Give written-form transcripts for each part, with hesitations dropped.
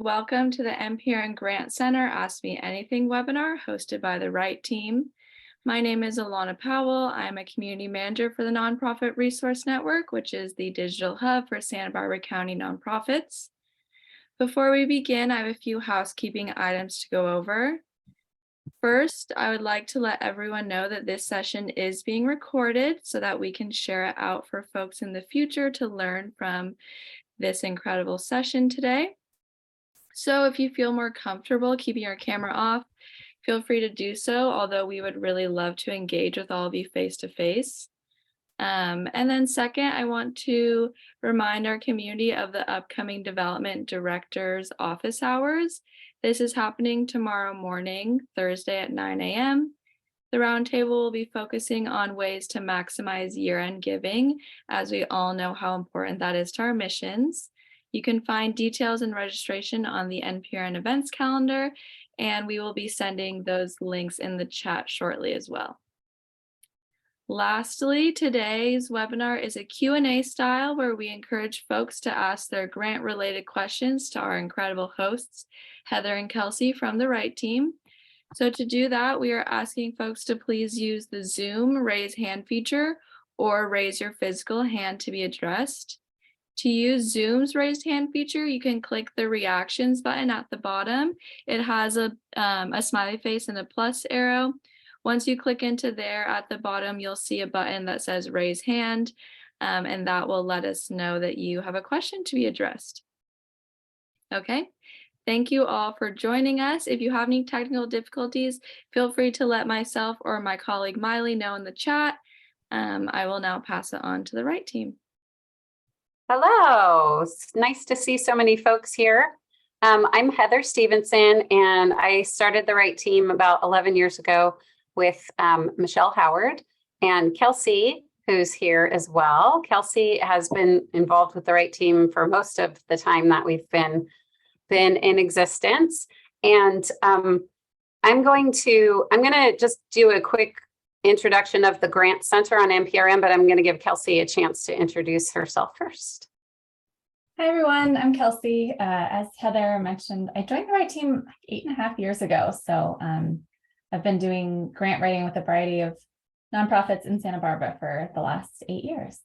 Welcome to the NPRN Grant Center Ask Me Anything webinar hosted by the right team. My name is Alana Powell. I'm a community manager for the Nonprofit Resource Network, which is the digital hub for Santa Barbara County nonprofits. Before we begin, I have a few housekeeping items to go over. First, I would like to let everyone know that this session is being recorded so that we can share it out for folks in the future to learn from this incredible session today. So if you feel more comfortable keeping your camera off, feel free to do so, although we would really love to engage with all of you face to face. And then second, I want to remind our community of the upcoming Development Director's office hours. This is happening tomorrow morning, Thursday at 9 a.m. The roundtable will be focusing on ways to maximize year-end giving, as we all know how important that is to our missions. You can find details and registration on the NPRN events calendar, and we will be sending those links in the chat shortly as well. Lastly, today's webinar is a Q&A style where we encourage folks to ask their grant-related questions to our incredible hosts, Heather and Kelsey from the right team. So to do that, we are asking folks to please use the Zoom raise hand feature or raise your physical hand to be addressed. To use Zoom's raised hand feature, you can click the reactions button at the bottom. It has a smiley face and a plus arrow. Once you click into there at the bottom, you'll see a button that says raise hand, and that will let us know that you have a question to be addressed. Okay, thank you all for joining us. If you have any technical difficulties, feel free to let myself or my colleague Miley know in the chat. I will now pass it on to the right team. Hello, it's nice to see so many folks here. I'm Heather Stevenson, and I started the right team about 11 years ago with Michelle Howard and Kelsey, who's here as well. Kelsey has been involved with the right team for most of the time that we've been in existence. And I'm going to just do a quick introduction of the Grant Center on NPRN, but I'm going to give Kelsey a chance to introduce herself first. Hi, everyone. I'm Kelsey. As Heather mentioned, I joined the right team 8.5 years ago. So I've been doing grant writing with a variety of nonprofits in Santa Barbara for the last 8 years.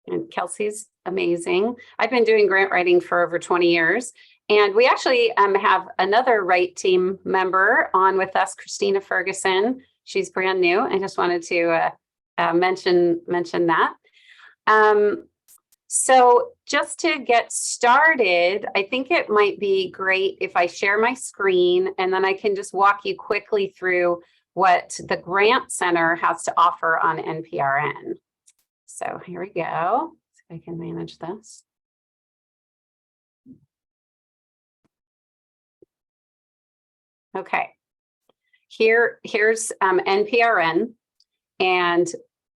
And Kelsey's amazing. I've been doing grant writing for over 20 years. And we actually have another right team member on with us, Christina Ferguson. She's brand new. I just wanted to mention that. So just to get started, I think it might be great if I share my screen and then I can just walk you quickly through what the Grant Center has to offer on NPRN. So here we go. See if I can manage this. Okay, here's NPRN, and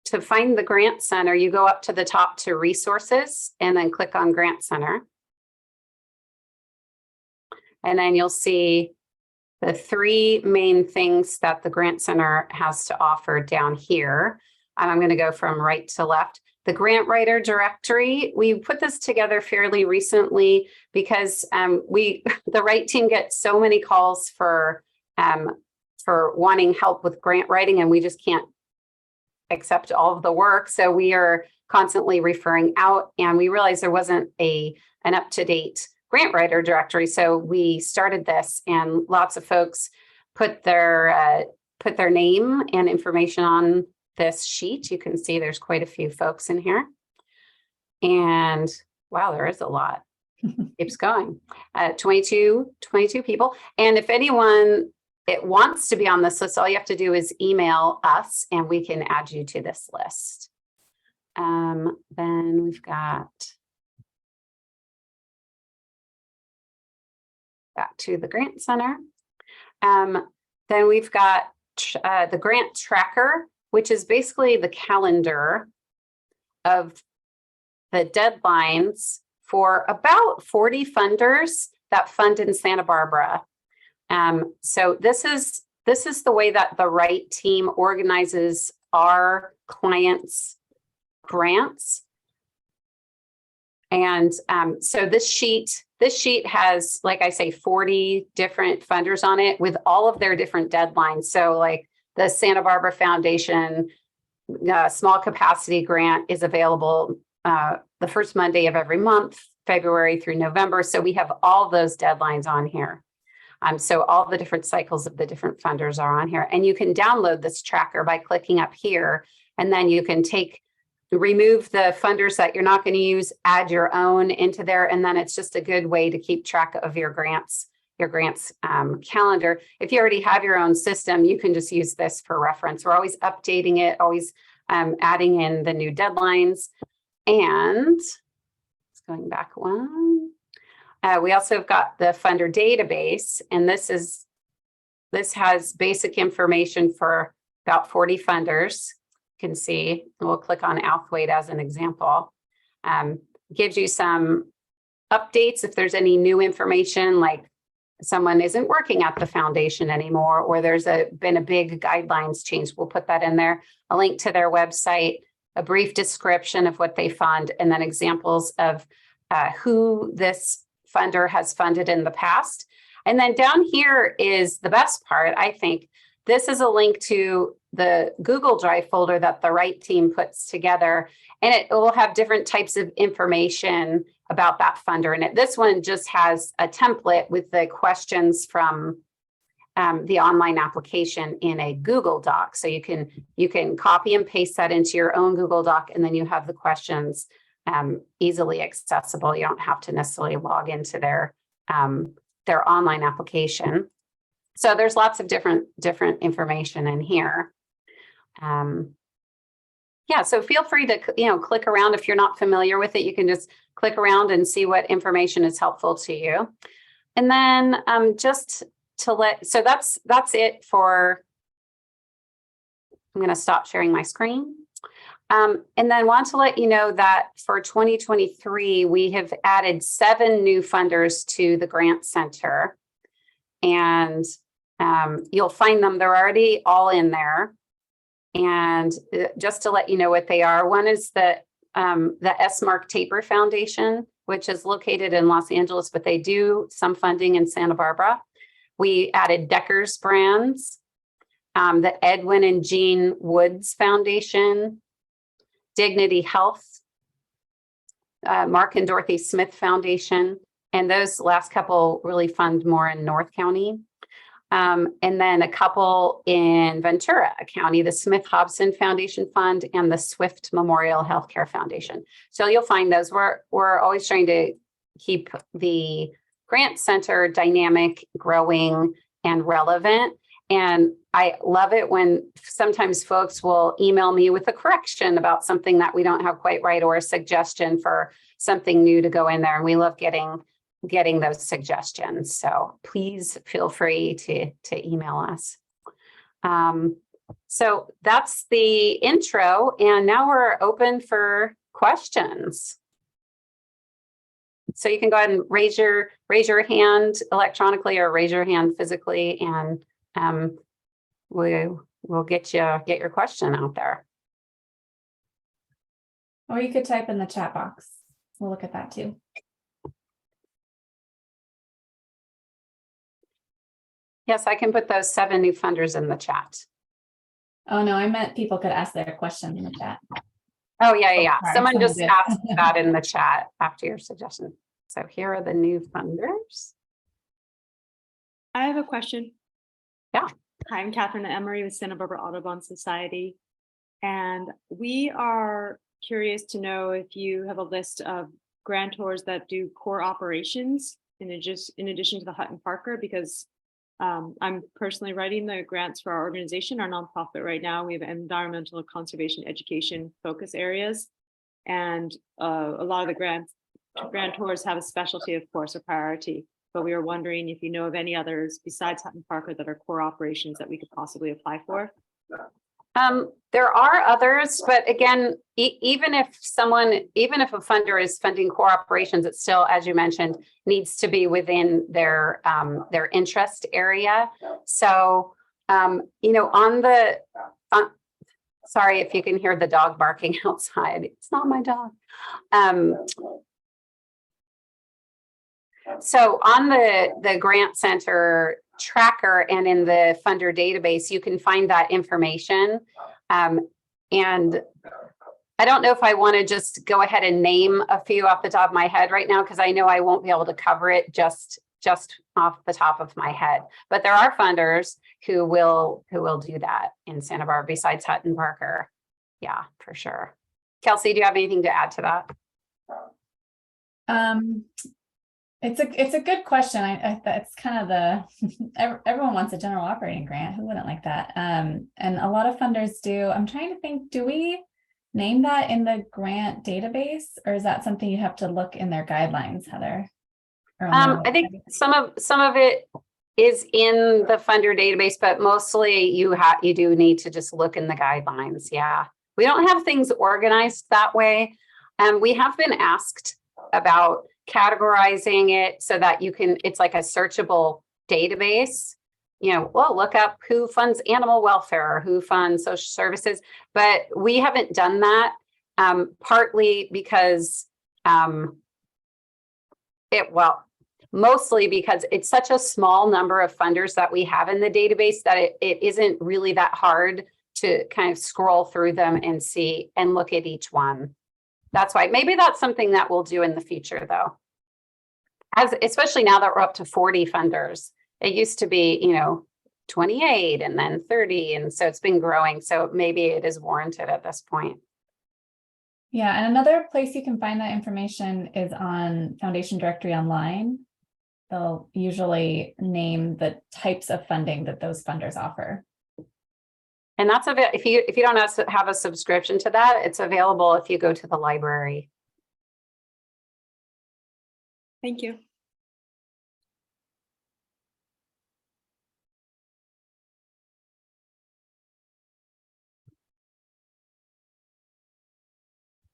to find the Grant Center, you go up to the top to Resources and then click on Grant Center. And then you'll see the three main things that the Grant Center has to offer down here. And I'm going to go from right to left. The Grant Writer Directory, we put this together fairly recently because the right team gets so many calls for wanting help with grant writing, and we just can't accept all of the work. So we are constantly referring out, and we realized there wasn't an up-to-date Grant Writer Directory. So we started this, and lots of folks put their name and information on this sheet. You can see there's quite a few folks in here. And wow, there is a lot. Keeps going. 22 people. And if anyone wants to be on this list, all you have to do is email us and we can add you to this list. Then we've got back to the Grant Center. Then we've got the Grant Tracker, which is basically the calendar of the deadlines for about 40 funders that fund in Santa Barbara. So this is the way that the right team organizes our clients' grants. And so this sheet this sheet has, like I say, 40 different funders on it with all of their different deadlines. So like the Santa Barbara Foundation small capacity grant is available the first Monday of every month, February through November. So we have all those deadlines on here. So all the different cycles of the different funders are on here, and you can download this tracker by clicking up here, and then you can remove the funders that you're not going to use, add your own into there, and then it's just a good way to keep track of your grants calendar. If you already have your own system, you can just use this for reference. We're always updating it, always adding in the new deadlines. And going back one. We also have got the funder database, and this has basic information for about 40 funders. You can see, we'll click on Althwaite as an example. Gives you some updates if there's any new information, like someone isn't working at the foundation anymore, or there's been a big guidelines change. We'll put that in there, a link to their website, a brief description of what they fund, and then examples of who this funder has funded in the past. And then down here is the best part, I think. This is a link to the Google Drive folder that the Right team puts together, and it will have different types of information about that funder. And this one just has a template with the questions from the online application in a Google Doc. So you can copy and paste that into your own Google Doc, and then you have the questions easily accessible. You don't have to necessarily log into their online application. So there's lots of different information in here. Yeah, so feel free to click around. If you're not familiar with it, you can just click around and see what information is helpful to you. And then just to so that's it for. I'm going to stop sharing my screen. And then want to let you know that for 2023, we have added 7 new funders to the Grant Center. And you'll find them, they're already all in there. And just to let you know what they are, one is the S. Mark Taper Foundation, which is located in Los Angeles, but they do some funding in Santa Barbara. We added Decker's Brands, the Edwin and Jean Woods Foundation, Dignity Health, Mark and Dorothy Smith Foundation, and those last couple really fund more in North County. And then a couple in Ventura County, the Smith Hobson Foundation Fund and the Swift Memorial Healthcare Foundation. So you'll find those. We're always trying to keep the Grant Center dynamic, growing, and relevant. And I love it when sometimes folks will email me with a correction about something that we don't have quite right, or a suggestion for something new to go in there. And we love getting those suggestions. So please feel free to email us. So that's the intro. And now we're open for questions. So you can go ahead and raise your hand electronically or raise your hand physically, and we'll get your question out there. Or you could type in the chat box. We'll look at that too. Yes, I can put those 7 new funders in the chat. Oh, no, I meant people could ask their question in the chat. Oh, yeah. Sorry, Someone just did. asked that in the chat after your suggestion. So here are the new funders. I have a question. Yeah. Hi, I'm Catherine Emery with Santa Barbara Audubon Society. And we are curious to know if you have a list of grantors that do core operations in addition to the Hutton Parker, because I'm personally writing the grants for our organization, our nonprofit right now. We have environmental conservation education focus areas. And a lot of the grantors have a specialty, of course, a priority. But we were wondering if you know of any others besides Hutton Parker that are core operations that we could possibly apply for. There are others, but again, even if a funder is funding core operations, it still, as you mentioned, needs to be within their interest area. So, on the, sorry if you can hear the dog barking outside. It's not my dog. So on the Grant Center tracker and in the funder database, you can find that information. And I don't know if I want to just go ahead and name a few off the top of my head right now, because I know I won't be able to cover it just off the top of my head. But there are funders who will do that in Santa Barbara besides Hutton Parker. Yeah, for sure. Kelsey, do you have anything to add to that? It's a good question. It's kind of the everyone wants a general operating grant. Who wouldn't like that? And a lot of funders do. I'm trying to think, do we name that in the grant database, or is that something you have to look in their guidelines, Heather? I think some of it is in the funder database, but mostly you do need to just look in the guidelines. Yeah, we don't have things organized that way. We have been asked about categorizing it so that it's like a searchable database. Well, look up who funds animal welfare, who funds social services, but we haven't done that, partly because mostly because it's such a small number of funders that we have in the database that it isn't really that hard to kind of scroll through them and see and look at each one. That's why maybe that's something that we'll do in the future, though. Especially now that we're up to 40 funders. It used to be, 28 and then 30. And so it's been growing. So maybe it is warranted at this point. Yeah, and another place you can find that information is on Foundation Directory Online. They'll usually name the types of funding that those funders offer. And that's if you don't have a subscription to that, it's available if you go to the library. Thank you.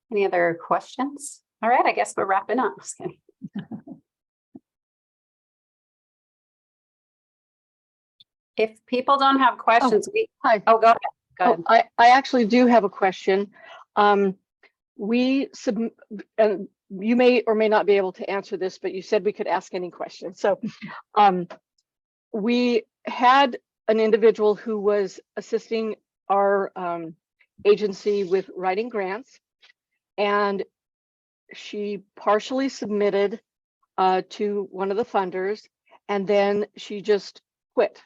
Any other questions? All right, I guess we're wrapping up. Just kidding. If people don't have questions, Hi. Oh, go ahead. Go ahead. I actually do have a question. And you may or may not be able to answer this, but you said we could ask any question. So we had an individual who was assisting our agency with writing grants, and she partially submitted to one of the funders, and then she just quit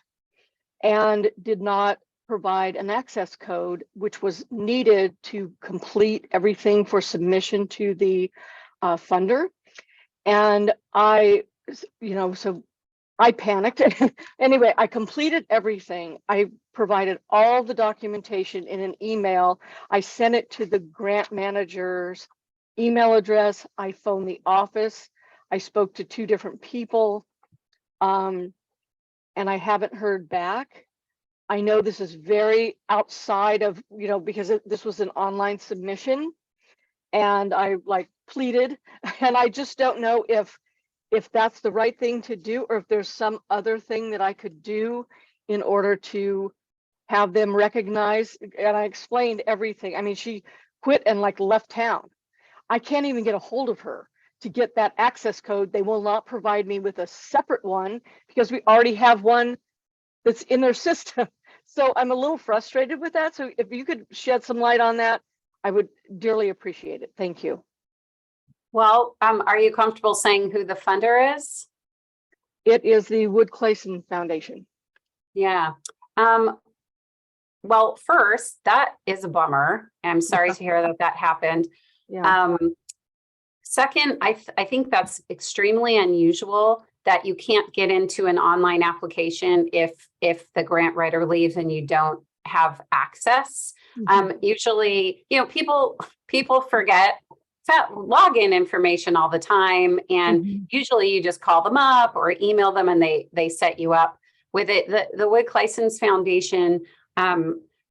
and did not provide an access code, which was needed to complete everything for submission to the funder. And so I panicked. Anyway, I completed everything. I provided all the documentation in an email. I sent it to the grant manager's email address. I phoned the office. I spoke to 2 different people. And I haven't heard back. I know this is very outside of, because this was an online submission, and I pleaded, and I just don't know if that's the right thing to do, or if there's some other thing that I could do in order to have them recognize. And I explained everything. I mean, she quit and left town. I can't even get a hold of her to get that access code. They will not provide me with a separate one because we already have one that's in their system. So I'm a little frustrated with that. So if you could shed some light on that, I would dearly appreciate it. Thank you. Well, are you comfortable saying who the funder is? It is the Wood Clayson Foundation. Yeah. Well, first, that is a bummer. I'm sorry to hear that happened. Yeah. Second, I think that's extremely unusual that you can't get into an online application if the grant writer leaves and you don't have access. Usually, people forget that login information all the time, and usually you just call them up or email them and they set you up with it. The Wood Clayson Foundation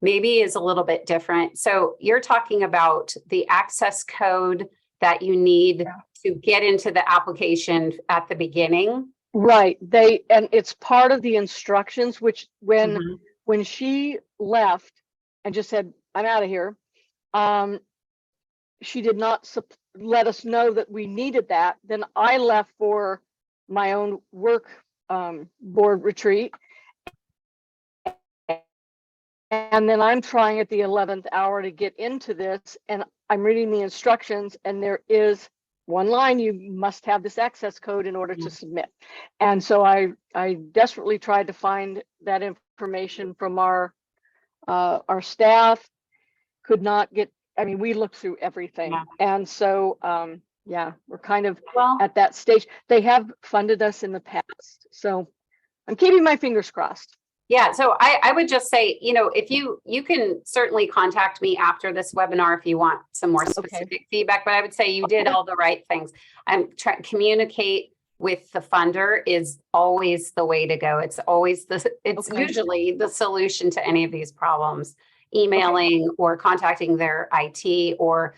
maybe is a little bit different. So you're talking about the access code that you need to get into the application at the beginning. Right. And it's part of the instructions, which when she left and just said, I'm out of here, she did not let us know that we needed that. Then I left for my own work board retreat. And then I'm trying at the 11th hour to get into this, and I'm reading the instructions, and there is one line: you must have this access code in order to submit. And so I desperately tried to find that information from our staff, could not get, I mean, we looked through everything. Yeah. And so, yeah, we're kind of Well, at that stage. They have funded us in the past, so I'm keeping my fingers crossed. yeah, so I would just say, you know, if you can certainly contact me after this webinar if you want some more specific feedback, but I would say you did all the right things. Communicate with the funder is always the way to go. It's always it's usually the solution to any of these problems. Emailing or contacting their IT or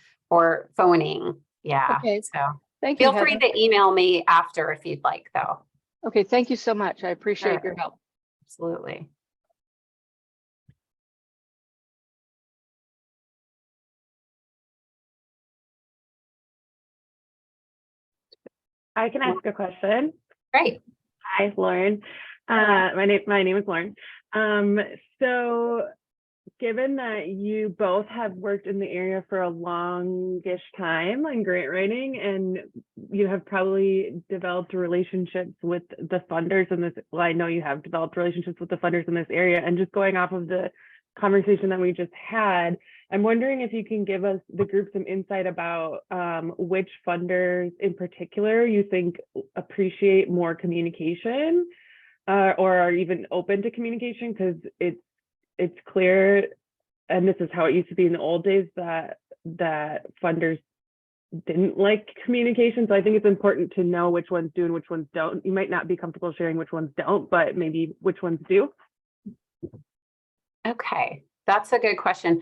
phoning. Yeah. Okay. So Thank you. feel free to email me after if you'd like, though. Okay, thank you so much. I appreciate Sure. your help. Absolutely. I can ask a question. Great. Hi, Lauren. My name is Lauren. So given that you both have worked in the area for a longish time on grant writing, and you have probably developed relationships with the funders in this, well, I know you have developed relationships with the funders in this area, and just going off of the conversation that we just had, I'm wondering if you can give us, the group, some insight about which funders in particular you think appreciate more communication or are even open to communication, because it's clear, and this is how it used to be in the old days, that funders didn't like communication. So I think it's important to know which ones do and which ones don't. You might not be comfortable sharing which ones don't, but maybe which ones do. Okay, that's a good question.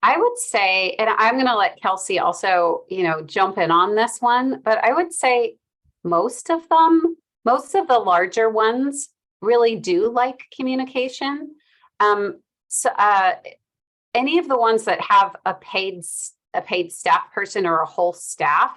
I would say, and I'm going to let Kelsey also, jump in on this one, but I would say most of the larger ones really do like communication. So any of the ones that have a paid staff person or a whole staff,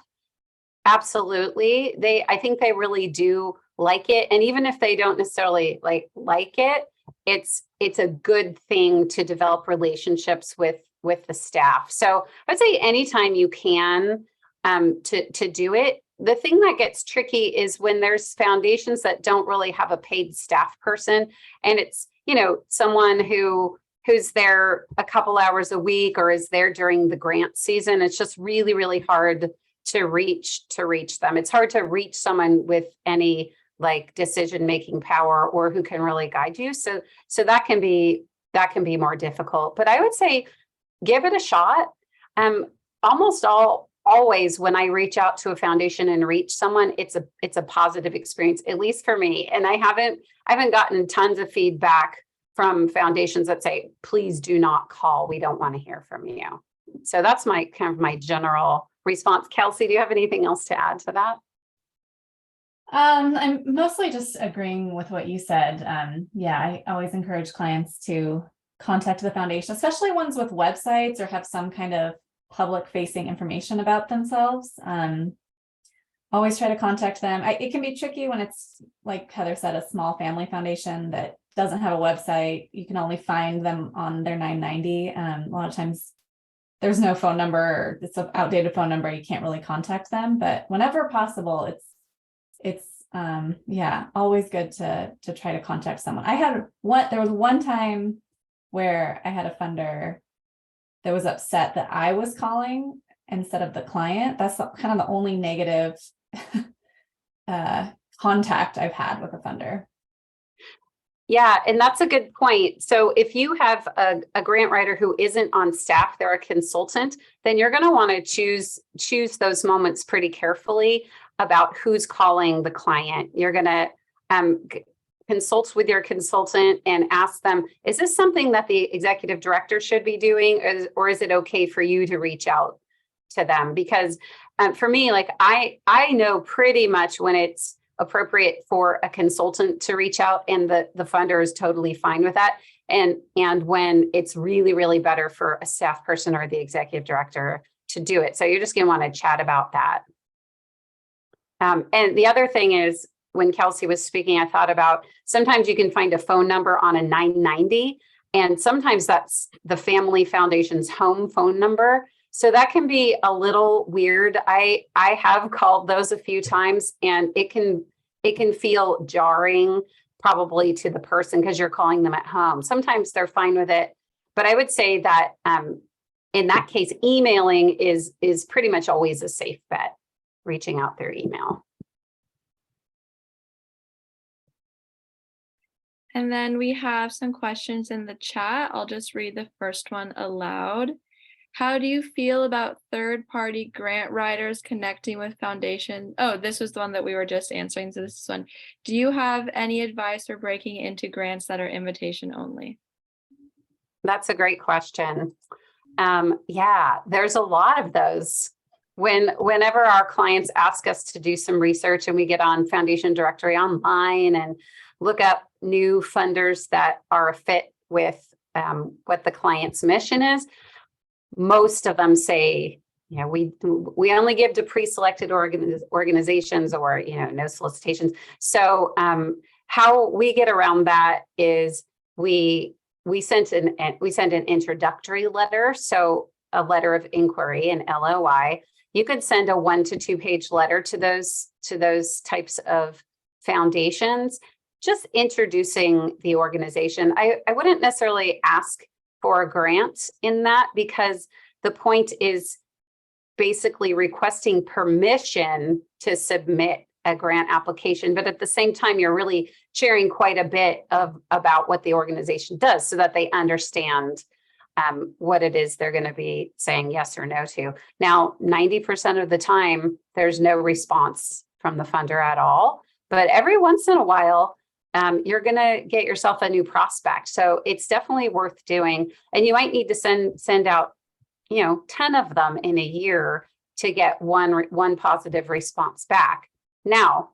absolutely. I think they really do like it. And even if they don't necessarily like it, it's a good thing to develop relationships with the staff. So I'd say anytime you can to do it. The thing that gets tricky is when there's foundations that don't really have a paid staff person, and it's, someone who's there a couple hours a week or is there during the grant season. It's just really, really hard to reach them. It's hard to reach someone with any like decision-making power or who can really guide you. So that can be more difficult, but I would say give it a shot. Almost always when I reach out to a foundation and reach someone, it's a positive experience, at least for me. And I haven't gotten tons of feedback from foundations that say, please do not call. We don't want to hear from you. So that's my general response. Kelsey, do you have anything else to add to that? I'm mostly just agreeing with what you said. Yeah, I always encourage clients to contact the foundation, especially ones with websites or have some kind of public facing information about themselves. Always try to contact them. It can be tricky when it's, like Heather said, a small family foundation that doesn't have a website. You can only find them on their 990. A lot of times there's no phone number, or it's an outdated phone number. You can't really contact them, but whenever possible, it's always good to try to contact someone. There was one time where I had a funder that was upset that I was calling instead of the client. That's kind of the only negative contact I've had with a funder. Yeah, and that's a good point. So if you have a grant writer who isn't on staff, they're a consultant, then you're going to want to choose those moments pretty carefully about who's calling the client. You're going to consult with your consultant and ask them, is this something that the executive director should be doing, or is it okay for you to reach out to them? Because for me, like I know pretty much when it's appropriate for a consultant to reach out, and the funder is totally fine with that. And when it's really, really better for a staff person or the executive director to do it. So you're just going to want to chat about that. And the other thing is, when Kelsey was speaking, I thought about sometimes you can find a phone number on a 990, and sometimes that's the Family Foundation's home phone number. So that can be a little weird. I have called those a few times, and it can feel jarring probably to the person because you're calling them at home. Sometimes they're fine with it, but I would say that in that case, emailing is pretty much always a safe bet, reaching out through email. And then we have some questions in the chat. I'll just read the first one aloud. How do you feel about third-party grant writers connecting with foundations? Oh, this was the one that we were just answering. So this is one. Do you have any advice for breaking into grants that are invitation only? That's a great question. Yeah, there's a lot of those. Whenever our clients ask us to do some research and we get on Foundation Directory online and look up new funders that are a fit with what the client's mission is, most of them say, you know, we only give to pre-selected organizations, or, you know, no solicitations. So how we get around that is we send an introductory letter, so a letter of inquiry, an LOI. You could send a 1 to 2 page letter to those types of foundations, just introducing the organization. I wouldn't necessarily ask for a grant in that, because the point is basically requesting permission to submit a grant application, but at the same time, you're really sharing quite a bit about what the organization does so that they understand what it is they're going to be saying yes or no to. Now, 90% of the time, there's no response from the funder at all, but every once in a while, you're going to get yourself a new prospect. So it's definitely worth doing. And you might need to send out, you know, 10 of them in a year to get one positive response back. Now,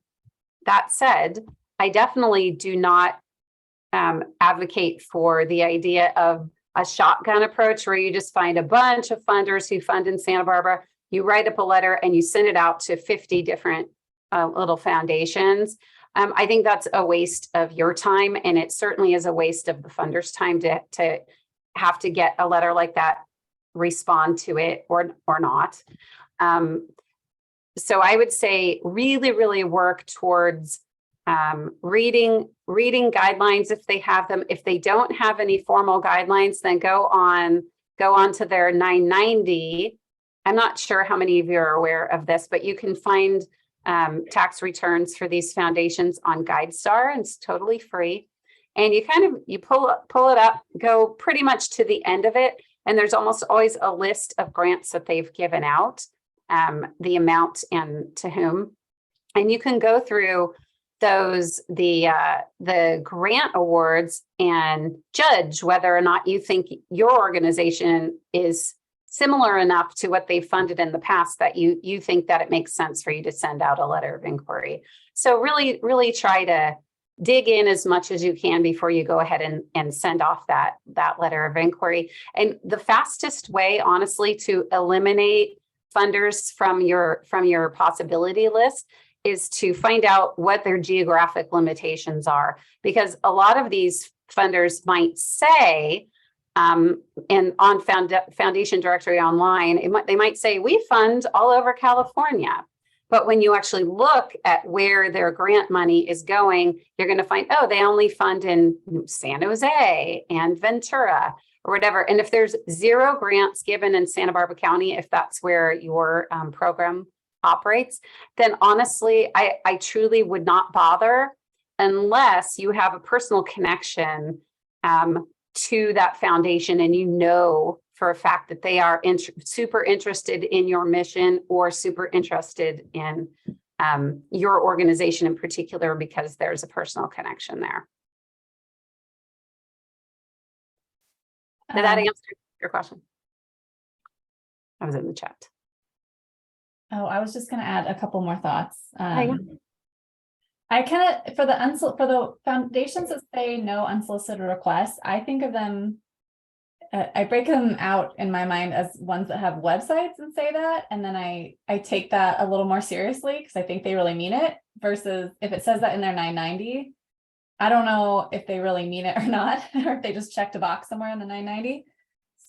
that said, I definitely do not advocate for the idea of a shotgun approach where you just find a bunch of funders who fund in Santa Barbara, you write up a letter and you send it out to 50 different little foundations. I think that's a waste of your time, and it certainly is a waste of the funder's time to have to get a letter like that, respond to it or not. So I would say really work towards reading guidelines if they have them. If they don't have any formal guidelines, then go on to their 990. I'm not sure how many of you are aware of this, but you can find tax returns for these foundations on GuideStar, and it's totally free. And you pull it up, go pretty much to the end of it, and there's almost always a list of grants that they've given out, the amount and to whom, and you can go through those, the grant awards, and judge whether or not you think your organization is similar enough to what they've funded in the past that you think that it makes sense for you to send out a letter of inquiry. So really try to dig in as much as you can before you go ahead and send off that letter of inquiry. And the fastest way, honestly, to eliminate funders from your possibility list is to find out what their geographic limitations are, because a lot of these funders might say, and on Foundation Directory online, they might say, we fund all over California. But when you actually look at where their grant money is going, you're going to find, oh, they only fund in San Jose and Ventura or whatever. And if there's 0 grants given in Santa Barbara County, if that's where your program operates, then honestly, I truly would not bother unless you have a personal connection to that foundation, and you know for a fact that they are super interested in your mission or super interested in your organization in particular, because there's a personal connection there. Did that answer your question? I was in the chat. Oh, I was just going to add a couple more thoughts. Yeah. I kind of, for the foundations that say no unsolicited requests, I think of them I break them out in my mind as ones that have websites and say that, and then I take that a little more seriously because I think they really mean it, versus if it says that in their 990, I don't know if they really mean it or not, or if they just checked a box somewhere in the 990.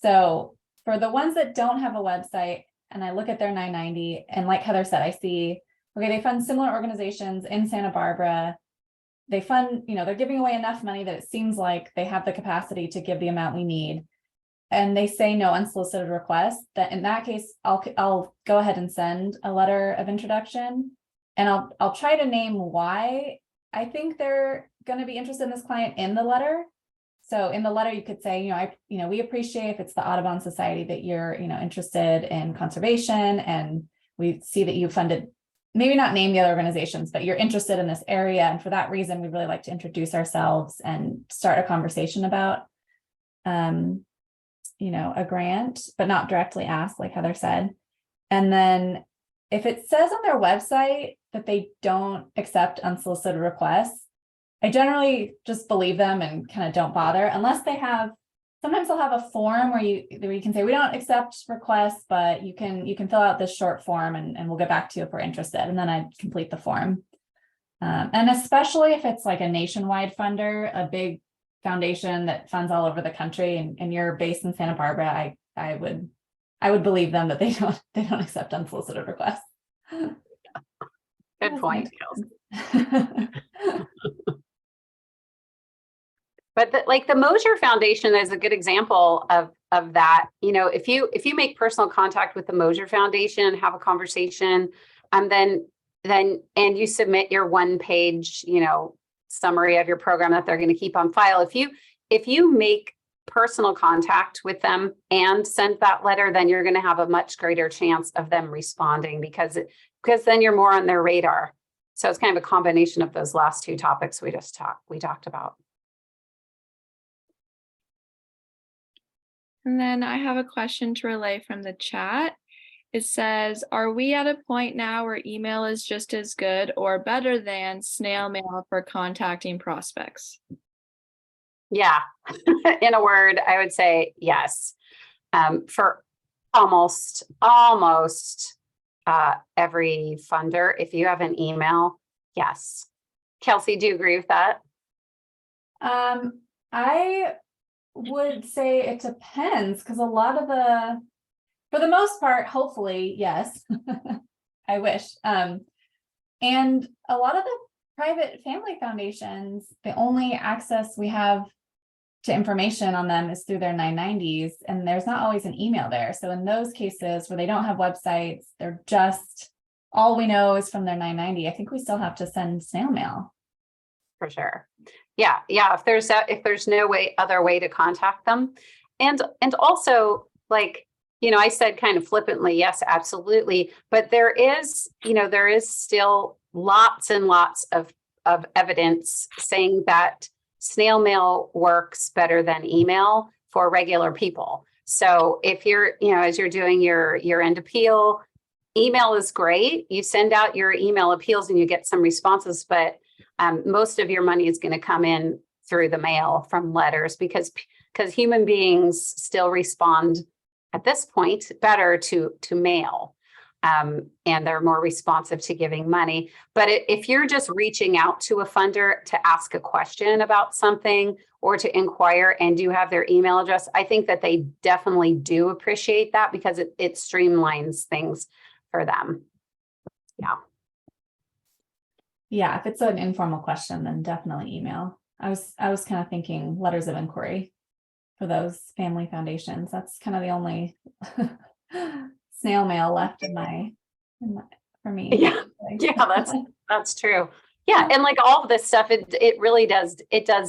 So for the ones that don't have a website, and I look at their 990, and like Heather said, I see, okay, they fund similar organizations in Santa Barbara. They fund, they're giving away enough money that it seems like they have the capacity to give the amount we need. And they say no unsolicited requests, that in that case, I'll go ahead and send a letter of introduction, and I'll try to name why I think they're going to be interested in this client in the letter. So in the letter, you could say, we appreciate if it's the Audubon Society that you're, interested in conservation, and we see that you funded, maybe not name the other organizations, but you're interested in this area. And for that reason, we'd really like to introduce ourselves and start a conversation about, a grant, but not directly ask, like Heather said. And then if it says on their website that they don't accept unsolicited requests, I generally just believe them and kind of don't bother, unless they have, sometimes they'll have a form where you can say, we don't accept requests, but you can fill out this short form and we'll get back to you if we're interested. And then I complete the form. And especially if it's like a nationwide funder, a big foundation that funds all over the country, and you're based in Santa Barbara, I would believe them that they don't accept unsolicited requests. Good point, Kelsey. But the Mosier Foundation is a good example of that. If you make personal contact with the Mosier Foundation, have a conversation, and then you submit your 1-page, summary of your program that they're going to keep on file. If you make personal contact with them and send that letter, then you're going to have a much greater chance of them responding, because then you're more on their radar. So it's kind of a combination of those last two topics we talked about. And then I have a question to relay from the chat. It says, are we at a point now where email is just as good or better than snail mail for contacting prospects? Yeah, in a word, I would say yes. For almost every funder, if you have an email, yes. Kelsey, do you agree with that? I would say it depends, because a lot of for the most part, hopefully, yes. I wish. And a lot of the private family foundations, the only access we have to information on them is through their 990s, and there's not always an email there. So in those cases where they don't have websites, they're just, all we know is from their 990, I think we still have to send snail mail. For sure. Yeah. If there's no other way to contact them. And also, I said kind of flippantly, yes, absolutely. But there is still lots and lots of evidence saying that snail mail works better than email for regular people. So if you're, as you're doing your end appeal, email is great. You send out your email appeals and you get some responses, but most of your money is going to come in through the mail from letters, because human beings still respond at this point better to mail, and they're more responsive to giving money. But if you're just reaching out to a funder to ask a question about something or to inquire and you have their email address, I think that they definitely do appreciate that, because it streamlines things for them. Yeah. Yeah, if it's an informal question, then definitely email. I was kind of thinking letters of inquiry for those family foundations. That's kind of the only snail mail left for me. Yeah, that's true. Yeah, and all of this stuff, it really does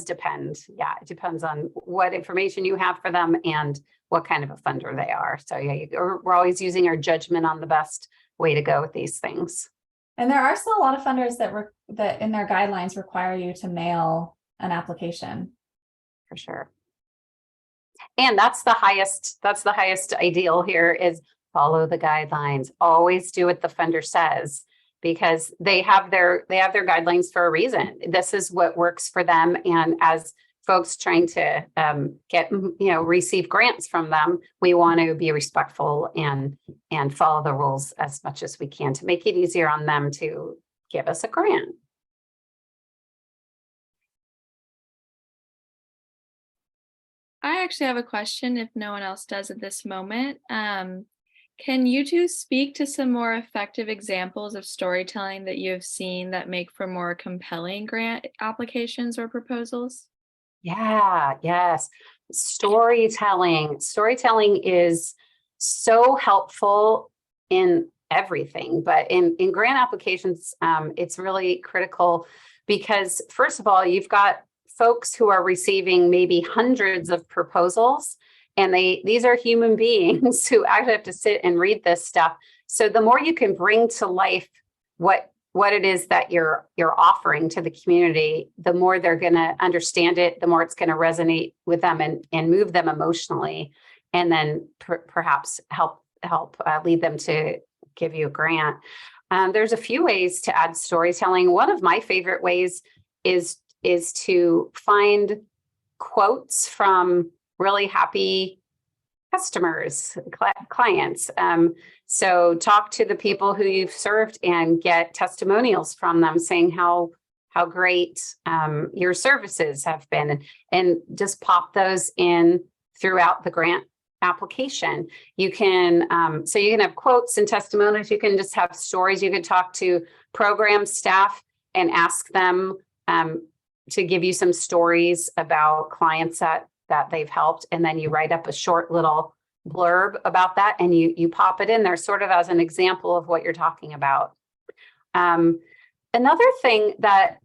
depend. Yeah, it depends on what information you have for them and what kind of a funder they are. So yeah, we're always using our judgment on the best way to go with these things. And there are still a lot of funders that in their guidelines require you to mail an application. For sure. And that's the highest ideal here is follow the guidelines. Always do what the funder says, because they have their guidelines for a reason. This is what works for them. And as folks trying to receive grants from them, we want to be respectful and follow the rules as much as we can to make it easier on them to give us a grant. I actually have a question if no one else does at this moment. Can you two speak to some more effective examples of storytelling that you have seen that make for more compelling grant applications or proposals? Yeah, yes. Storytelling. Storytelling is so helpful in everything, but in grant applications, it's really critical because, first of all, you've got folks who are receiving maybe hundreds of proposals, and these are human beings who actually have to sit and read this stuff. So the more you can bring to life what it is that you're offering to the community, the more they're going to understand it, the more it's going to resonate with them and move them emotionally, and then perhaps help lead them to give you a grant. There's a few ways to add storytelling. One of my favorite ways is to find quotes from really happy customers, clients. So talk to the people who you've served and get testimonials from them saying how great your services have been, and just pop those in throughout the grant application. You can have quotes and testimonials. You can just have stories. You can talk to program staff and ask them to give you some stories about clients that they've helped. And then you write up a short little blurb about that and you pop it in there sort of as an example of what you're talking about. Another thing that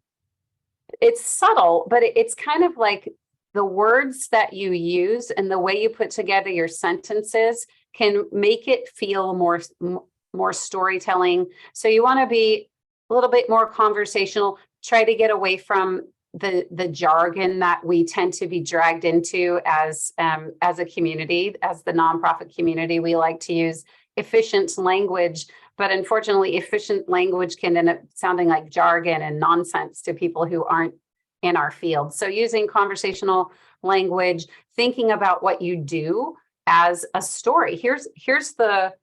it's subtle, but it's kind of like the words that you use and the way you put together your sentences can make it feel more storytelling. So you want to be a little bit more conversational, try to get away from the jargon that we tend to be dragged into as a community, as the nonprofit community. We like to use efficient language, but unfortunately, efficient language can end up sounding like jargon and nonsense to people who aren't in our field. So using conversational language, thinking about what you do as a story. Here's the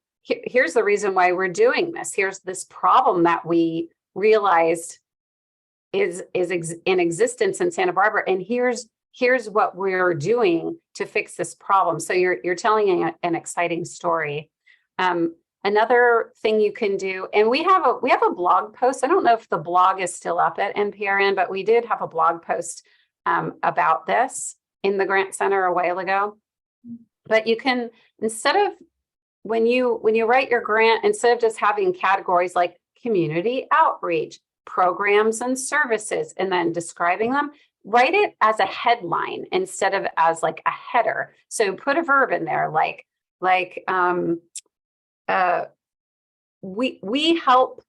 reason why we're doing this. Here's this problem that we realized is in existence in Santa Barbara, and here's what we're doing to fix this problem. So you're telling an exciting story. Another thing you can do, and we have a blog post. I don't know if the blog is still up at NPRN, but we did have a blog post about this in the Grant Center a while ago. But you can, instead of when you write your grant, instead of just having categories like community outreach, programs and services, and then describing them, write it as a headline instead of as like a header. So put a verb in there like we help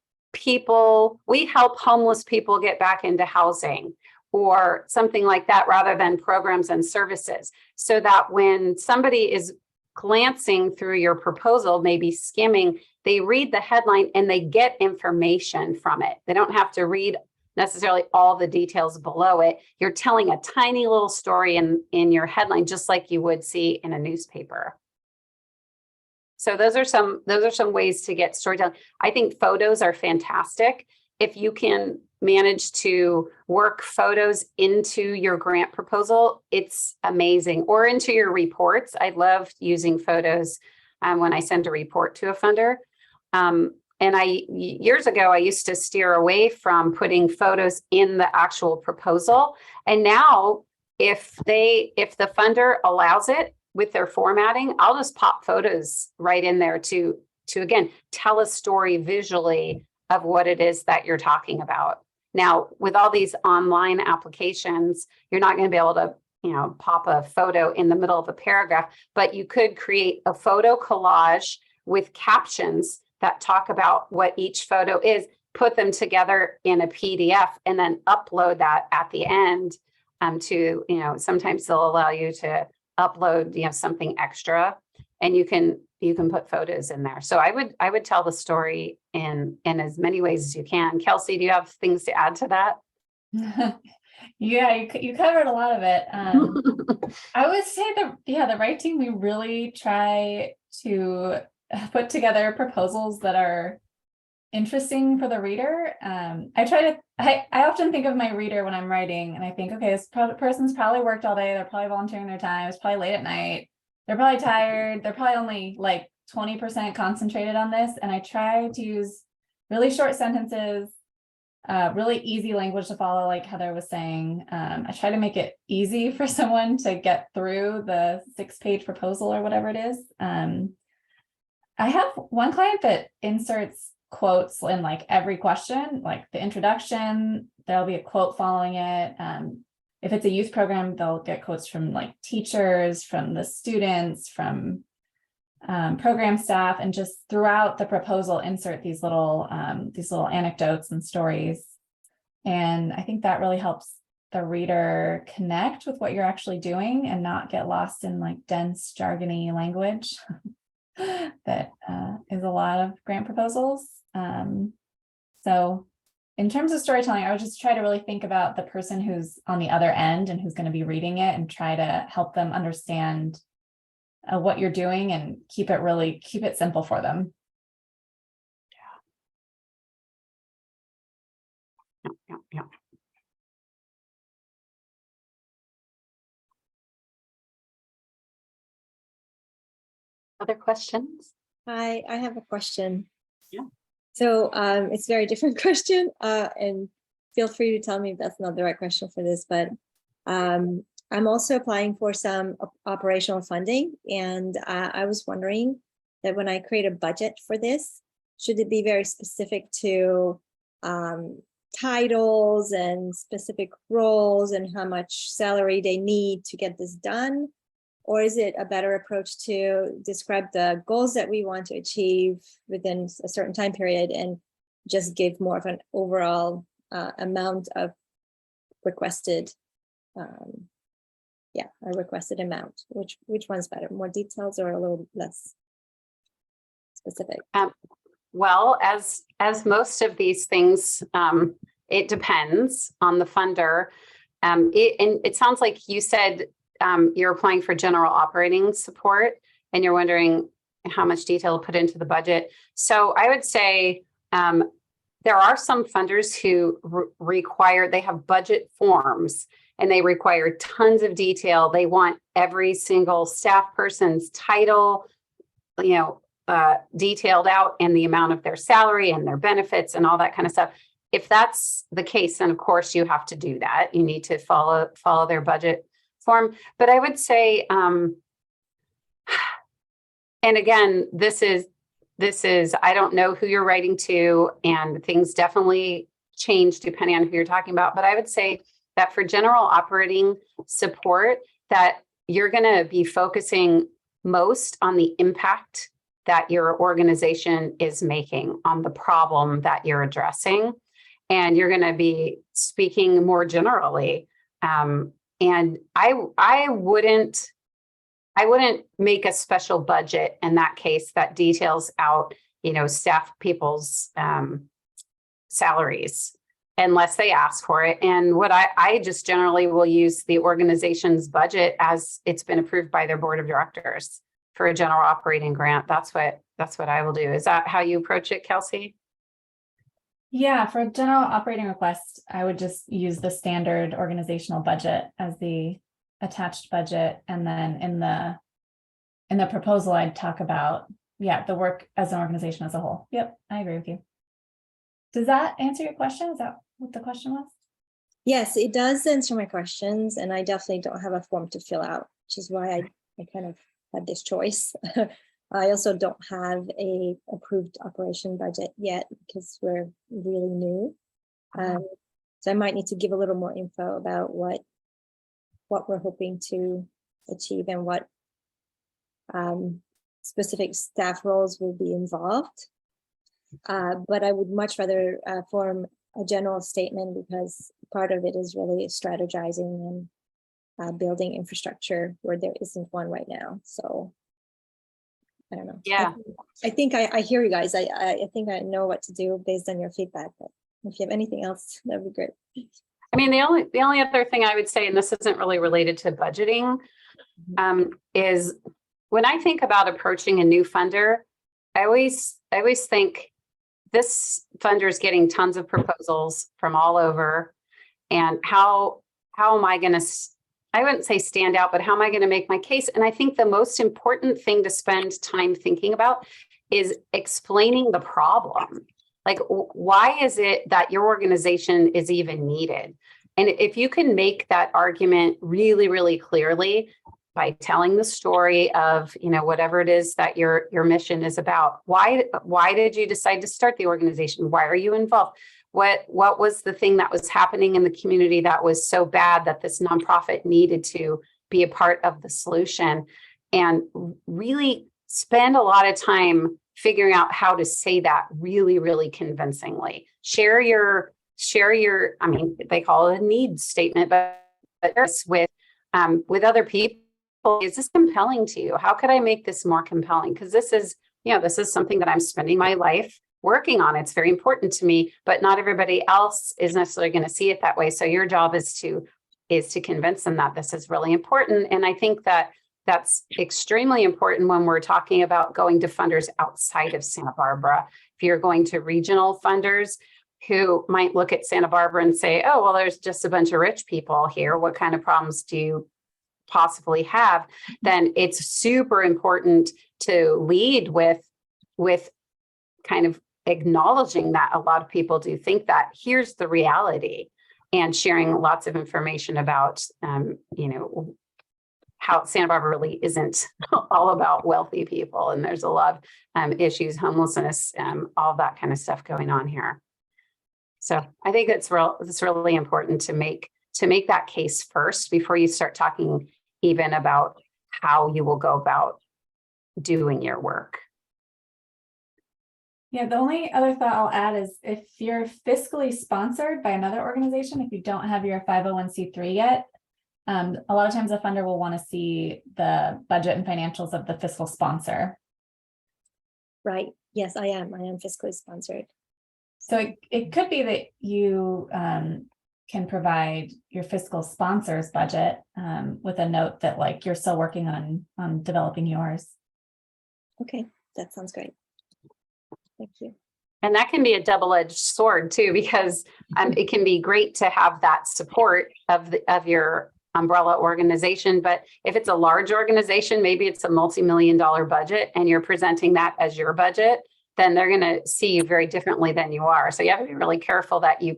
homeless people get back into housing, or something like that, rather than programs and services, so that when somebody is glancing through your proposal, maybe skimming, they read the headline and they get information from it. They don't have to read necessarily all the details below it. You're telling a tiny little story in your headline, just like you would see in a newspaper. So those are some ways to get storytelling. I think photos are fantastic. If you can manage to work photos into your grant proposal, it's amazing. Or into your reports. I love using photos when I send a report to a funder. And years ago, I used to steer away from putting photos in the actual proposal. And now if the funder allows it with their formatting, I'll just pop photos right in there to again, tell a story visually of what it is that you're talking about. Now, with all these online applications, you're not going to be able to, pop a photo in the middle of a paragraph, but you could create a photo collage with captions that talk about what each photo is, put them together in a PDF, and then upload that at the end to, sometimes they'll allow you to upload, something extra, and you can put photos in there. So I would tell the story in as many ways as you can. Kelsey, do you have things to add to that? Yeah, you covered a lot of it. I would say the right team, we really try to put together proposals that are interesting for the reader. I often think of my reader when I'm writing, and I think, okay, this person's probably worked all day, they're probably volunteering their time, it's probably late at night, they're probably tired, they're probably only like 20% concentrated on this. And I try to use really short sentences, really easy language to follow, like Heather was saying. I try to make it easy for someone to get through the 6-page proposal or whatever it is. I have one client that inserts quotes in like every question, like the introduction, there'll be a quote following it. If it's a youth program, they'll get quotes from like teachers, from the students, from program staff, and just throughout the proposal insert these little anecdotes and stories. And I think that really helps the reader connect with what you're actually doing and not get lost in like dense jargony language that is a lot of grant proposals. So in terms of storytelling, I would just try to really think about the person who's on the other end and who's going to be reading it, and try to help them understand what you're doing and keep it simple for them. Yeah. Other questions? Hi, I have a question. Yeah. So it's a very different question, and feel free to tell me if that's not the right question for this, but I'm also applying for some operational funding, and I was wondering that when I create a budget for this, should it be very specific to titles and specific roles and how much salary they need to get this done? Or is it a better approach to describe the goals that we want to achieve within a certain time period and just give more of an overall amount of requested, a requested amount? Which one's better? More details or a little less specific? Well, as most of these things, it depends on the funder. And it sounds like you said you're applying for general operating support, and you're wondering how much detail to put into the budget. So I would say there are some funders who they have budget forms, and they require tons of detail. They want every single staff person's title, detailed out, and the amount of their salary and their benefits and all that kind of stuff. If that's the case, then of course you have to do that. You need to follow their budget form. But I would say, and again, this is, I don't know who you're writing to, and things definitely change depending on who you're talking about. But I would say that for general operating support, that you're going to be focusing most on the impact that your organization is making on the problem that you're addressing. And you're going to be speaking more generally. And I wouldn't make a special budget in that case that details out, staff people's salaries, unless they ask for it. And what I just generally will use the organization's budget as it's been approved by their board of directors for a general operating grant. That's what I will do. Is that how you approach it, Kelsey? Yeah, for a general operating request, I would just use the standard organizational budget as the attached budget. And then in the proposal, I'd talk about, the work as an organization as a whole. Yep, I agree with you. Does that answer your question? Is that what the question was? Yes, it does answer my questions, and I definitely don't have a form to fill out, which is why I kind of had this choice. I also don't have a approved operation budget yet because we're really new. So I might need to give a little more info about what we're hoping to achieve and what specific staff roles will be involved. But I would much rather form a general statement, because part of it is really strategizing and building infrastructure where there isn't one right now. So I don't know. Yeah. I think I hear you guys. I think I know what to do based on your feedback, but if you have anything else, that'd be great. I mean, the only other thing I would say, and this isn't really related to budgeting, is when I think about approaching a new funder, I always think this funder is getting tons of proposals from all over, and how am I going to, I wouldn't say stand out, but how am I going to make my case? And I think the most important thing to spend time thinking about is explaining the problem. Like, why is it that your organization is even needed? And if you can make that argument really, really clearly by telling the story of, whatever it is that your mission is about, why did you decide to start the organization? Why are you involved? What was the thing that was happening in the community that was so bad that this nonprofit needed to be a part of the solution? And really spend a lot of time figuring out how to say that really, really convincingly. Share your, I mean, they call it a needs statement, but with other people. Is this compelling to you? How could I make this more compelling? Because this is something that I'm spending my life working on. It's very important to me, but not everybody else is necessarily going to see it that way. So your job is to convince them that this is really important. And I think that that's extremely important when we're talking about going to funders outside of Santa Barbara. If you're going to regional funders who might look at Santa Barbara and say, oh, well, there's just a bunch of rich people here. What kind of problems do you possibly have? Then it's super important to lead with kind of acknowledging that a lot of people do think that. Here's the reality, and sharing lots of information about how Santa Barbara really isn't all about wealthy people, and there's a lot of issues, homelessness, all that kind of stuff going on here. So I think it's really important to make that case first before you start talking even about how you will go about doing your work. Yeah, the only other thought I'll add is if you're fiscally sponsored by another organization, if you don't have your 501c3 yet, a lot of times a funder will want to see the budget and financials of the fiscal sponsor. Right. Yes, I am fiscally sponsored. So it could be that you can provide your fiscal sponsor's budget with a note that like you're still working on developing yours. Okay, that sounds great. Thank you. And that can be a double-edged sword too, because it can be great to have that support of your umbrella organization. But if it's a large organization, maybe it's a multi-million-dollar budget and you're presenting that as your budget, then they're going to see you very differently than you are. So you have to be really careful that you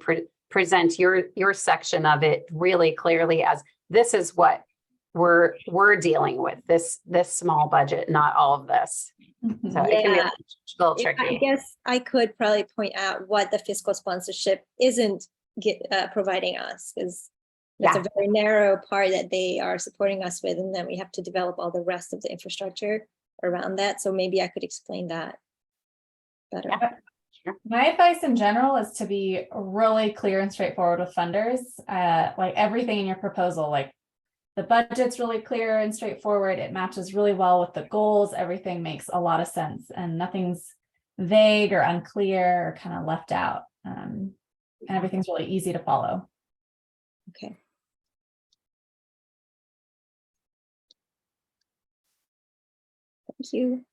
present your section of it really clearly as this is what we're dealing with, this small budget, not all of this. So it can be a little tricky. I guess I could probably point out what the fiscal sponsorship isn't providing us, because that's a very narrow part that they are supporting us with, and then we have to develop all the rest of the infrastructure around that. So maybe I could explain that better. Yeah. Sure. My advice in general is to be really clear and straightforward with funders. Like everything in your proposal, like the budget's really clear and straightforward. It matches really well with the goals. Everything makes a lot of sense and nothing's vague or unclear or kind of left out. And everything's really easy to follow. Okay. Thank you.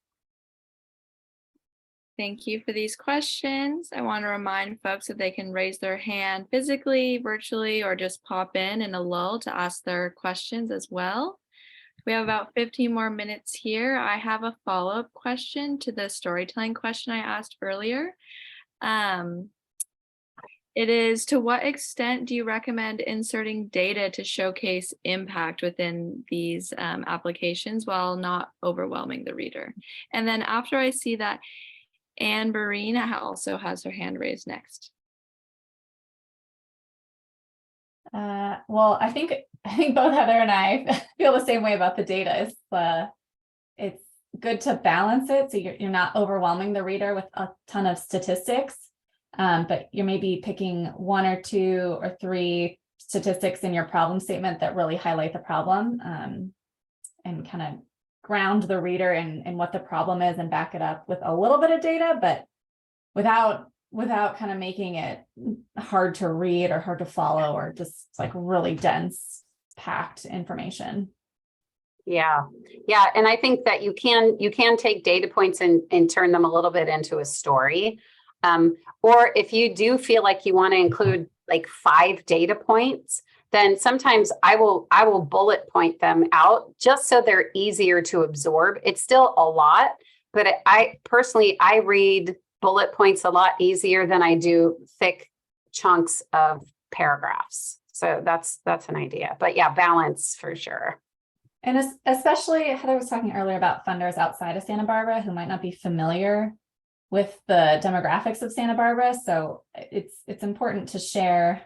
Thank you for these questions. I want to remind folks that they can raise their hand physically, virtually, or just pop in a lull to ask their questions as well. We have about 15 more minutes here. I have a follow-up question to the storytelling question I asked earlier. It is, to what extent do you recommend inserting data to showcase impact within these applications while not overwhelming the reader? And then after I see that, Anne Barina also has her hand raised next. Well, I think both Heather and I feel the same way about the data. It's good to balance it so you're not overwhelming the reader with a ton of statistics, but you're maybe picking 1 or 2 or 3 statistics in your problem statement that really highlight the problem and kind of ground the reader in what the problem is and back it up with a little bit of data, but without without kind of making it hard to read or hard to follow, or just like really dense, packed information. Yeah. And I think that you can take data points and turn them a little bit into a story. Or if you do feel like you want to include like 5 data points, then sometimes I will bullet point them out just so they're easier to absorb. It's still a lot, but I personally read bullet points a lot easier than I do thick chunks of paragraphs. So that's an idea. But yeah, balance for sure. And especially Heather was talking earlier about funders outside of Santa Barbara who might not be familiar with the demographics of Santa Barbara. So it's important to share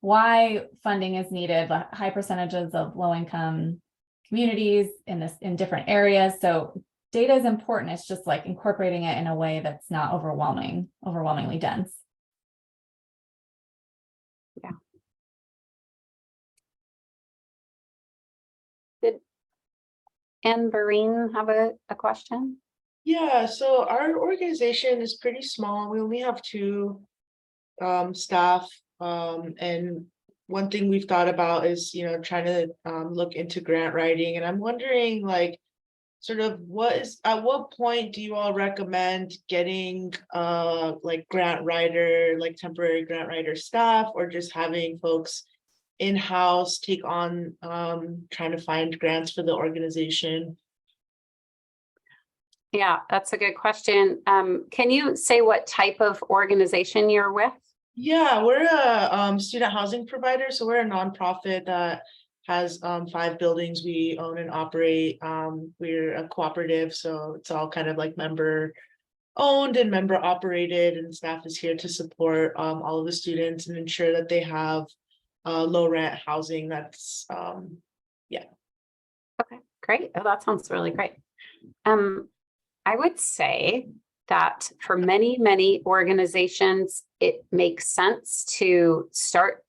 why funding is needed, high percentages of low-income communities in different areas. So data is important. It's just like incorporating it in a way that's not overwhelmingly dense. Yeah. Did Anne Barine have a question? Yeah, so our organization is pretty small. We only have 2 staff. And one thing we've thought about is, trying to look into grant writing. And I'm wondering, like, sort of at what point do you all recommend getting like temporary grant writer staff, or just having folks in-house take on trying to find grants for the organization? Yeah, that's a good question. Can you say what type of organization you're with? Yeah, we're a student housing provider. So we're a nonprofit that has 5 buildings we own and operate. We're a cooperative, so it's all kind of like member owned and member operated, and staff is here to support all of the students and ensure that they have low rent housing. That's Okay, great. Oh, that sounds really great. I would say that for many, many organizations, it makes sense to start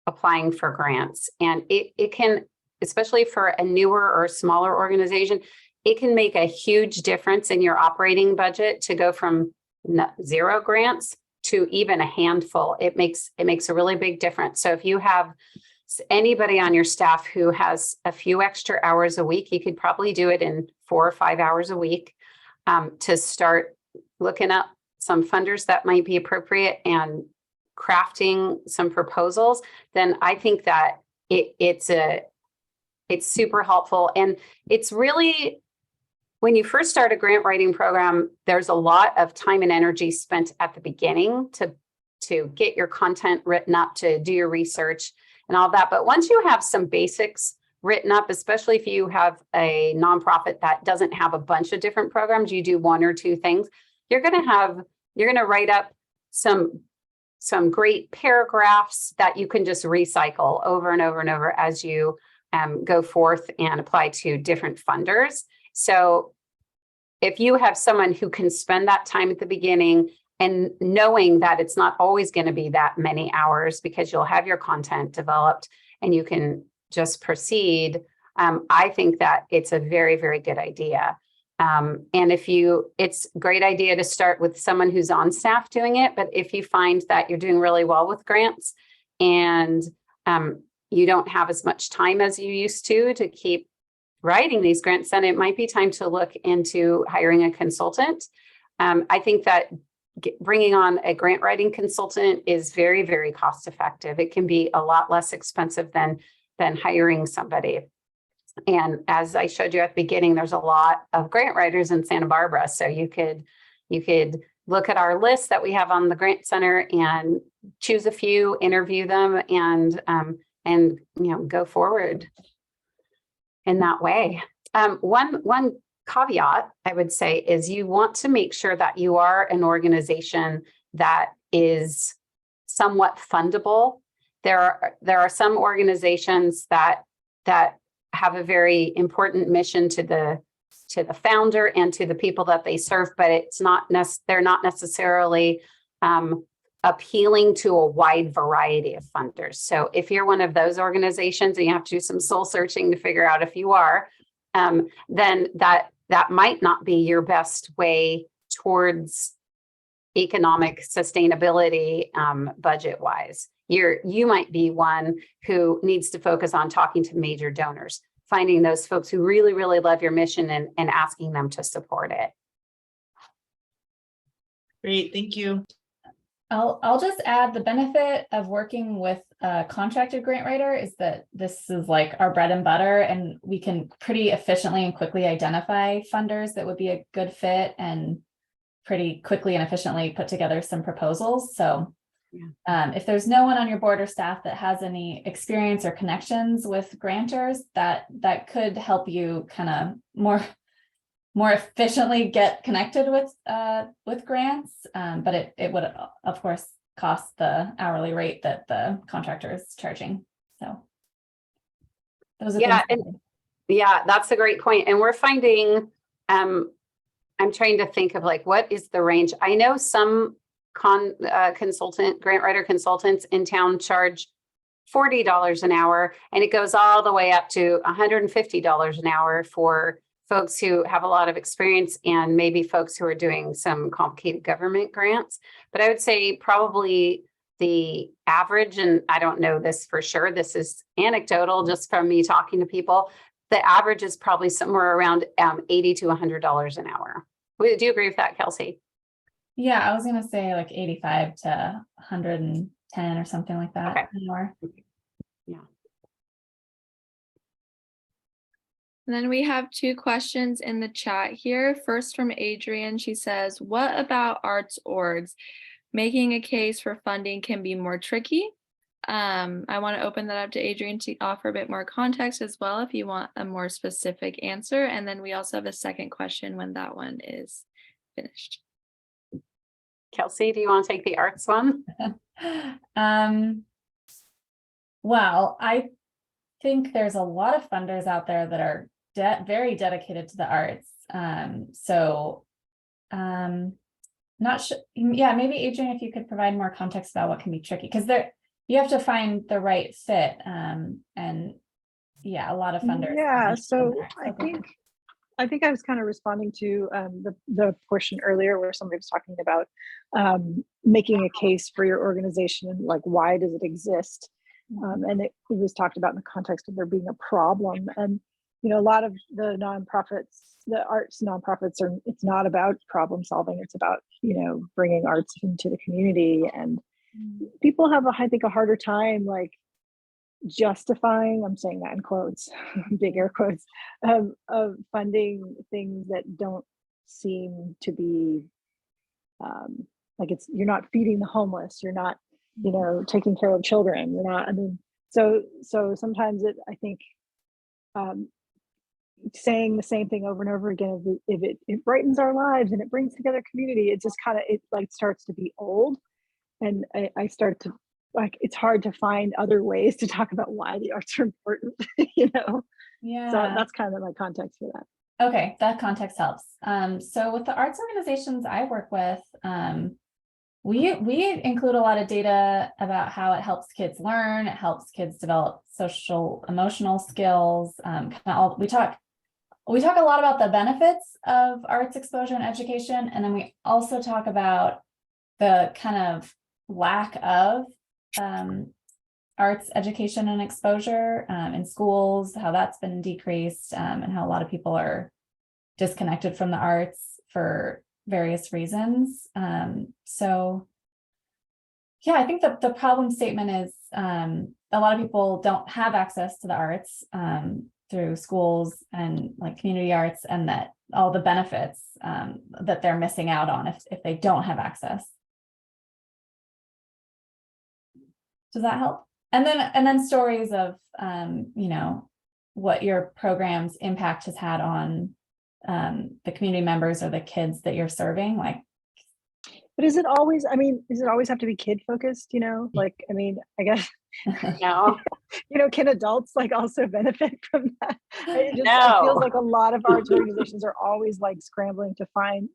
applying for grants. And it can, especially for a newer or smaller organization, it can make a huge difference in your operating budget to go from 0 grants to even a handful. It makes a really big difference. So if you have anybody on your staff who has a few extra hours a week, you could probably do it in 4 or 5 hours a week to start looking up some funders that might be appropriate and crafting some proposals. Then I think that it's super helpful. And it's really, when you first start a grant writing program, there's a lot of time and energy spent at the beginning to get your content written up, to do your research and all that. But once you have some basics written up, especially if you have a nonprofit that doesn't have a bunch of different programs, you do 1 or 2 things, you're going to write up some great paragraphs that you can just recycle over and over and over as you go forth and apply to different funders. So if you have someone who can spend that time at the beginning and knowing that it's not always going to be that many hours because you'll have your content developed and you can just proceed, I think that it's a very, very good idea. And it's a great idea to start with someone who's on staff doing it. But if you find that you're doing really well with grants and you don't have as much time as you used to keep writing these grants, then it might be time to look into hiring a consultant. I think that bringing on a grant writing consultant is very, very cost effective. It can be a lot less expensive than hiring somebody. And as I showed you at the beginning, there's a lot of grant writers in Santa Barbara. So you could look at our list that we have on the Grant Center and choose a few, interview them, and go forward in that way. One caveat I would say is you want to make sure that you are an organization that is somewhat fundable. There are some organizations that have a very important mission to the founder and to the people that they serve, but they're not necessarily appealing to a wide variety of funders. So if you're one of those organizations and you have to do some soul searching to figure out if you are, then that might not be your best way towards economic sustainability budget wise. You might be one who needs to focus on talking to major donors, finding those folks who really, really love your mission and asking them to support it. Great, thank you. I'll just add the benefit of working with a contracted grant writer is that this is like our bread and butter, and we can pretty efficiently and quickly identify funders that would be a good fit and pretty quickly and efficiently put together some proposals. So if there's no one on your board or staff that has any experience or connections with grantors, that could help you kind of more efficiently get connected with grants, but it would of course cost the hourly rate that the contractor is charging. So those are yeah, that's a great point. And we're finding, I'm trying to think of like, what is the range? I know some grant writer consultants in town charge $40 an hour, and it goes all the way up to $150 an hour for folks who have a lot of experience and maybe folks who are doing some complicated government grants. But I would say probably the average, and I don't know this for sure, this is anecdotal just from me talking to people, the average is probably somewhere around $80 to $100 an hour. Do you agree with that, Kelsey? Yeah, I was going to say like 85 to 110 or something like that. Okay. An hour. Yeah. And then we have 2 questions in the chat here. First from Adrian, she says, what about arts orgs? Making a case for funding can be more tricky. I want to open that up to Adrian to offer a bit more context as well if you want a more specific answer. And then we also have a second question when that one is finished. Kelsey, do you want to take the arts one? Well, I think there's a lot of funders out there that are very dedicated to the arts. Not sure. Yeah, maybe Adrian, if you could provide more context about what can be tricky, because you have to find the right fit. And yeah, a lot of funders. Yeah, so I think I was kind of responding to the portion earlier where somebody was talking about making a case for your organization and like, why does it exist? And it was talked about in the context of there being a problem. And, you know, a lot of the nonprofits, the arts nonprofits it's not about problem solving. It's about, you know, bringing arts into the community. And people have, I think, a harder time like justifying, I'm saying that in quotes, big air quotes, of funding things that don't seem to be like you're not feeding the homeless, you're not, you know, taking care of children, you're not, I mean, so sometimes I think saying the same thing over and over again, if it brightens our lives and it brings together community, it just kind of, it like starts to be old. And I start to, like, it's hard to find other ways to talk about why the arts are important, you know? Yeah. So that's kind of my context for that. Okay, that context helps. So with the arts organizations I work with, we include a lot of data about how it helps kids learn, it helps kids develop social emotional skills. We talk a lot about the benefits of arts exposure and education, and then we also talk about the kind of lack of arts education and exposure in schools, how that's been decreased, and how a lot of people are disconnected from the arts for various reasons. So yeah, I think that the problem statement is a lot of people don't have access to the arts through schools and like community arts, and that all the benefits that they're missing out on if they don't have access. Does that help? And then stories of you know, what your program's impact has had on the community members or the kids that you're serving, like. But is it always, I mean, does it always have to be kid focused, you know? Like, I mean, I guess, No. you know, can adults like also benefit from that? It No. feels like a lot of arts organizations are always like scrambling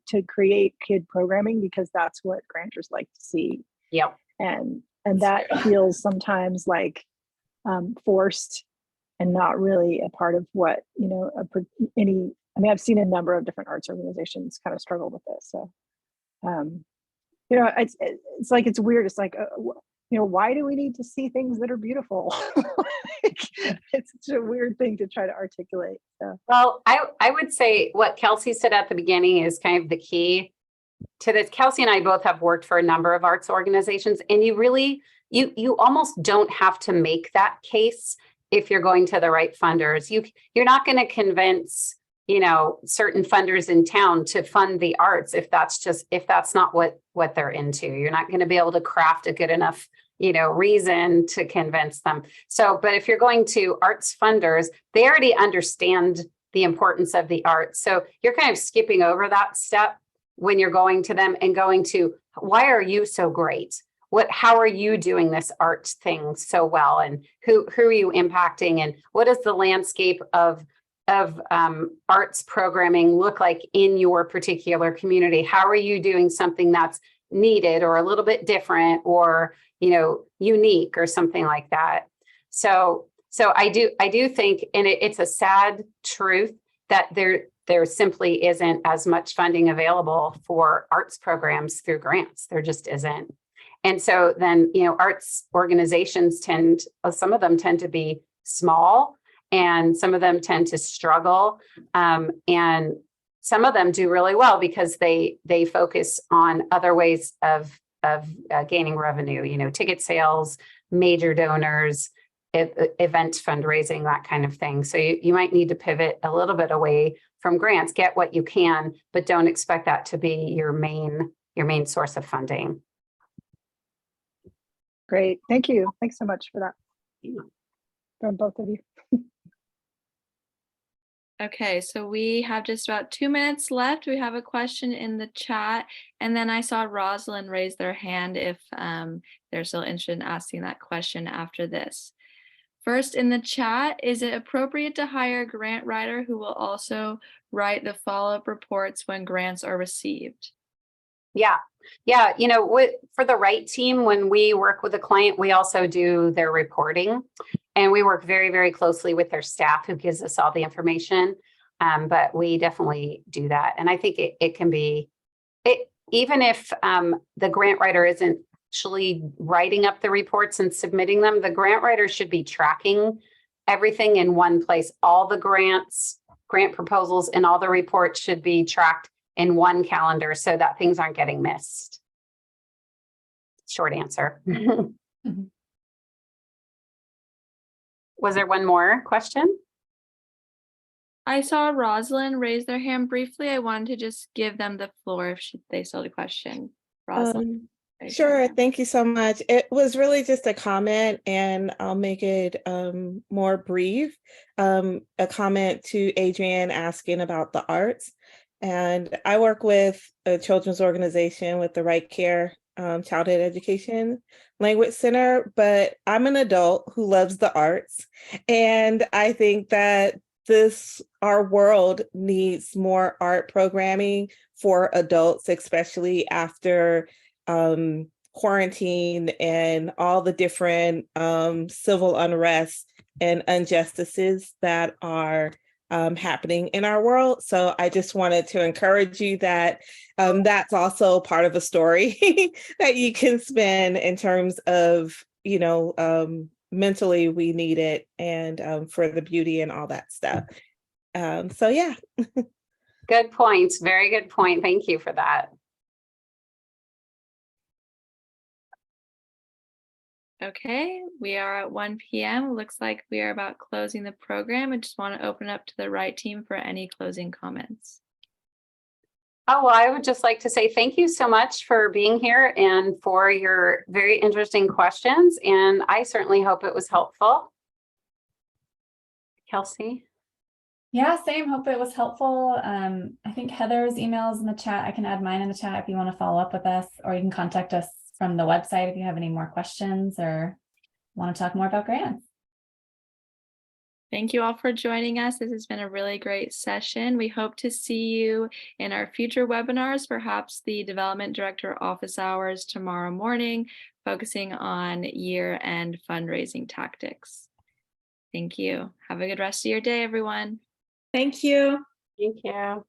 to create kid programming because that's what grantors like to see. Yep. And that feels sometimes like forced and not really a part of what, you know, I mean, I've seen a number of different arts organizations kind of struggle with this. So you know, it's like, it's weird. It's like, you know, why do we need to see things that are beautiful? Like, it's such a weird thing to try to articulate. So. Well, I would say what Kelsey said at the beginning is kind of the key to this. Kelsey and I both have worked for a number of arts organizations, and you really, you almost don't have to make that case if you're going to the right funders. You're not going to convince, you know, certain funders in town to fund the arts if that's not what they're into. You're not going to be able to craft a good enough, you know, reason to convince them. So, but if you're going to arts funders, they already understand the importance of the arts. So you're kind of skipping over that step when you're going to them and going to, why are you so great? How are you doing this art thing so well? And who are you impacting? And what is the landscape of arts programming look like in your particular community? How are you doing something that's needed or a little bit different or, you know, unique or something like that? So I do think, and it's a sad truth that there simply isn't as much funding available for arts programs through grants. There just isn't. And so then, you know, arts organizations some of them tend to be small, and some of them tend to struggle. And some of them do really well because they focus on other ways of gaining revenue, you know, ticket sales, major donors, event fundraising, that kind of thing. So you might need to pivot a little bit away from grants, get what you can, but don't expect that to be your main source of funding. Great. Thank you. Thanks so much for that. From both of you. Okay, so we have just about 2 minutes left. We have a question in the chat, and then I saw Rosalind raise their hand if they're still interested in asking that question after this. First in the chat, is it appropriate to hire a grant writer who will also write the follow-up reports when grants are received? Yeah. You know, for the right team, when we work with a client, we also do their reporting, and we work very, very closely with their staff who gives us all the information. But we definitely do that. And I think it can be, even if the grant writer isn't actually writing up the reports and submitting them, the grant writer should be tracking everything in one place. All the grant proposals and all the reports should be tracked in one calendar so that things aren't getting missed. Short answer. Mhm. Was there one more question? I saw Rosalind raise their hand briefly. I wanted to just give them the floor if they still had a question. Rosalind. Sure. Thank you so much. It was really just a comment, and I'll make it more brief. A comment to Adrienne asking about the arts. And I work with a children's organization with the Right Care Childhood Education Language Center, but I'm an adult who loves the arts. And I think that our world needs more art programming for adults, especially after quarantine and all the different civil unrest and injustices that are happening in our world. So I just wanted to encourage you that that's also part of a story that you can spin in terms of, you know, mentally we need it, and for the beauty and all that stuff. So yeah. Good point. Very good point. Thank you for that. Okay, we are at 1 p.m. Looks like we are about closing the program. I just want to open up to the right team for any closing comments. Oh, well, I would just like to say thank you so much for being here and for your very interesting questions. And I certainly hope it was helpful. Kelsey? Yeah, same. Hope it was helpful. I think Heather's email is in the chat. I can add mine in the chat if you want to follow up with us, or you can contact us from the website if you have any more questions or want to talk more about grants. Thank you all for joining us. This has been a really great session. We hope to see you in our future webinars, perhaps the Development Director office hours tomorrow morning, focusing on year-end fundraising tactics. Thank you. Have a good rest of your day, everyone. Thank you. Thank you.